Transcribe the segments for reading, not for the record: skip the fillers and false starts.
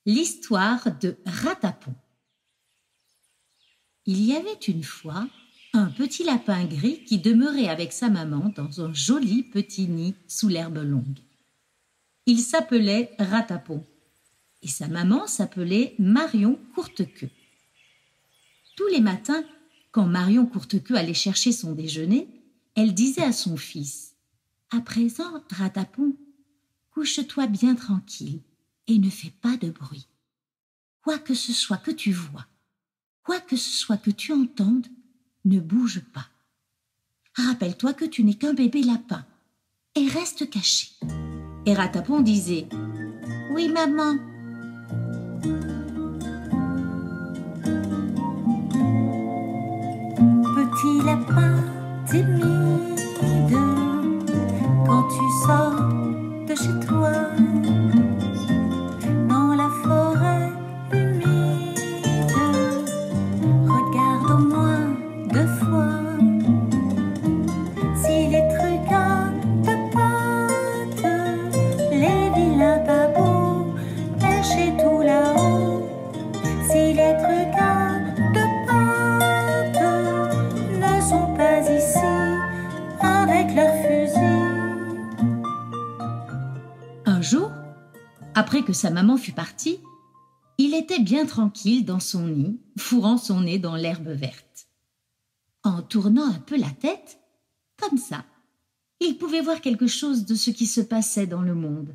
L'histoire de Ratapon. Il y avait une fois un petit lapin gris qui demeurait avec sa maman dans un joli petit nid sous l'herbe longue. Il s'appelait Ratapon et sa maman s'appelait Marion Courtequeux. Tous les matins, quand Marion Courtequeux allait chercher son déjeuner, elle disait à son fils : « À présent, Ratapon, couche-toi bien tranquille et ne fais pas de bruit. Quoi que ce soit que tu vois, quoi que ce soit que tu entendes, ne bouge pas. Rappelle-toi que tu n'es qu'un bébé lapin et reste caché. » Et Ratapon disait : « Oui, maman. » Petit lapin timide, quand tu sors de chez toi, dans la forêt humide, regarde au moins 2 fois si les trucands te pointent, les vilains babous perchés tout là-haut, si les trucands te pointent, ne sont pas ici avec leurs fusils. Un jour, après que sa maman fut partie, il était bien tranquille dans son nid, fourrant son nez dans l'herbe verte. En tournant un peu la tête, comme ça, il pouvait voir quelque chose de ce qui se passait dans le monde.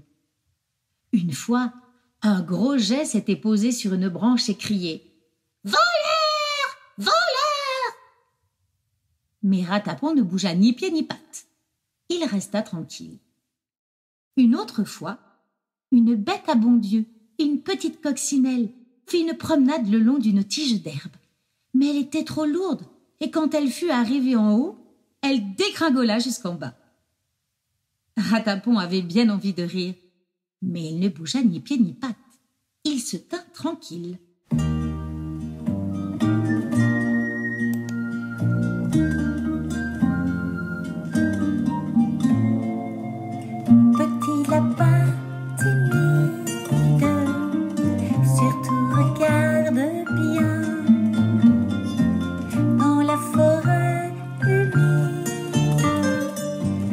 Une fois, un gros geais s'était posé sur une branche et criait : « Voleur ! Voleur !» Mais Ratapon ne bougea ni pied ni patte. Il resta tranquille. Une autre fois, une bête à bon Dieu, une petite coccinelle, fit une promenade le long d'une tige d'herbe. Mais elle était trop lourde, et quand elle fut arrivée en haut, elle dégringola jusqu'en bas. Ratapon avait bien envie de rire, mais il ne bougea ni pied ni patte. Il se tint tranquille. Petit lapin timide, surtout regarde bien, dans la forêt humide,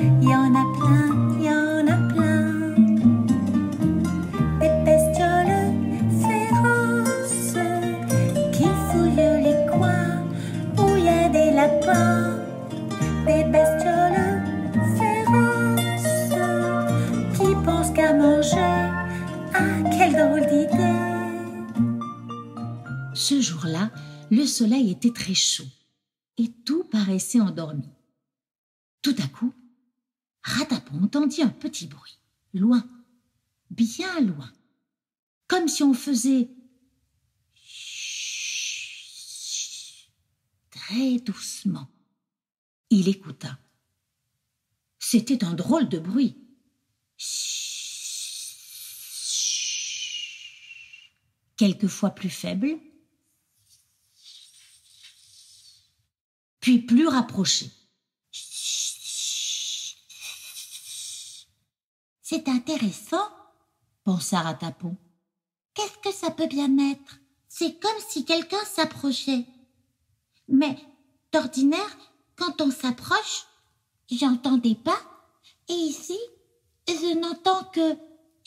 il y en a plein, il y en a plein, des bestioles féroces qui fouillent les coins où il y a des lapins, des bestioles féroces qui pensent qu'à manger. Ah, quelle drôle d'idée! Ce jour-là, le soleil était très chaud et tout paraissait endormi. Tout à coup, Ratapon entendit un petit bruit, loin, bien loin, comme si on faisait chut, très doucement. Il écouta. C'était un drôle de bruit. Quelquefois plus faible, puis plus rapproché. C'est intéressant, Pensa Ratapon. qu'est-ce que ça peut bien être? C'est comme si quelqu'un s'approchait. Mais d'ordinaire, quand on s'approche, j'entendais pas. Et ici, je n'entends que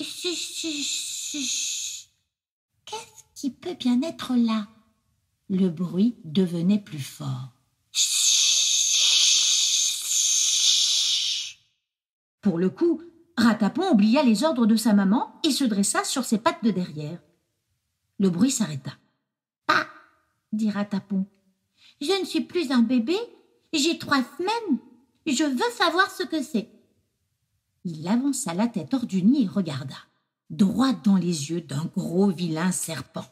chuch. Qu'est-ce qui peut bien être là? Le bruit devenait plus fort. Pour le coup, Ratapon oublia les ordres de sa maman et se dressa sur ses pattes de derrière. Le bruit s'arrêta. « Ah !» dit Ratapon. « Je ne suis plus un bébé, j'ai 3 semaines. Je veux savoir ce que c'est. » Il avança la tête hors du nid et regarda, droit dans les yeux d'un gros vilain serpent.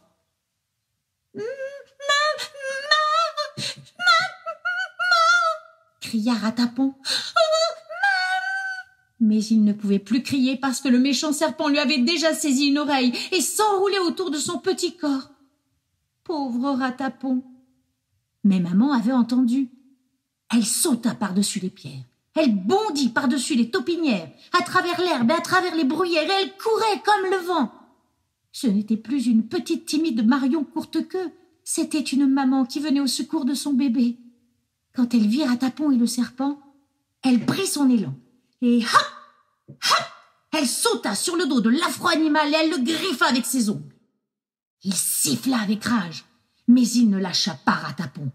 Cria Ratapon. Mais il ne pouvait plus crier parce que le méchant serpent lui avait déjà saisi une oreille et s'enroulait autour de son petit corps. Pauvre Ratapon. Mais maman avait entendu. Elle sauta par-dessus les pierres. Elle bondit par-dessus les taupinières, à travers l'herbe et à travers les bruyères, et elle courait comme le vent. Ce n'était plus une petite timide Marion Courtequeux, c'était une maman qui venait au secours de son bébé. Quand elle vit Ratapon et le serpent, elle prit son élan et hop, hop, elle sauta sur le dos de l'affreux animal et elle le griffa avec ses ongles. Il siffla avec rage, mais il ne lâcha pas Ratapon.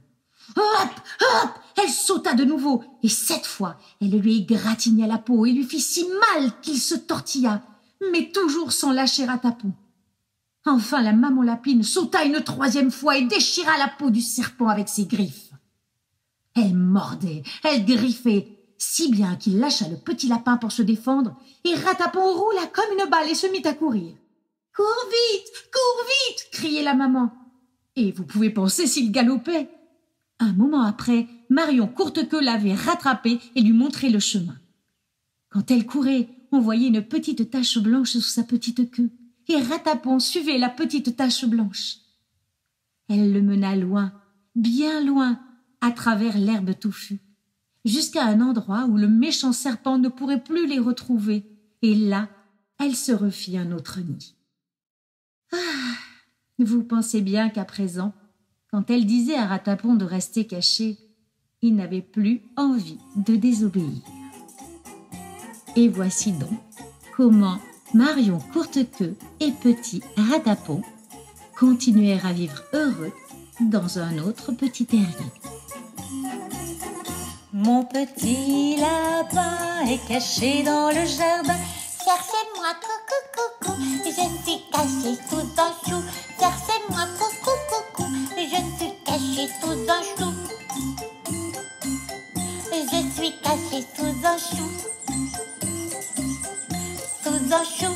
Hop, hop, elle sauta de nouveau et cette fois, elle lui égratigna la peau et lui fit si mal qu'il se tortilla, mais toujours sans lâcher Ratapon. Enfin, la maman lapine sauta une troisième fois et déchira la peau du serpent avec ses griffes. Elle mordait, elle griffait, si bien qu'il lâcha le petit lapin pour se défendre et Ratapon roula comme une balle et se mit à courir. « Cours vite !» criait la maman. Et vous pouvez penser s'il galopait. Un moment après, Marion Courtequeux l'avait rattrapé et lui montrait le chemin. Quand elle courait, on voyait une petite tache blanche sous sa petite queue. Et Ratapon suivait la petite tache blanche. Elle le mena loin, bien loin, à travers l'herbe touffue, jusqu'à un endroit où le méchant serpent ne pourrait plus les retrouver, et là, elle se refit un autre nid. Ah, vous pensez bien qu'à présent, quand elle disait à Ratapon de rester caché, il n'avait plus envie de désobéir. Et voici donc comment Marion Courtequeux et petit Ratapon continuèrent à vivre heureux dans un autre petit terrier. Mon petit lapin est caché dans le jardin. Cherchez-moi, coucou, coucou, je suis caché sous un chou. Cherchez-moi, coucou, coucou, je suis caché sous un chou. Je suis caché sous un chou. Sous un chou.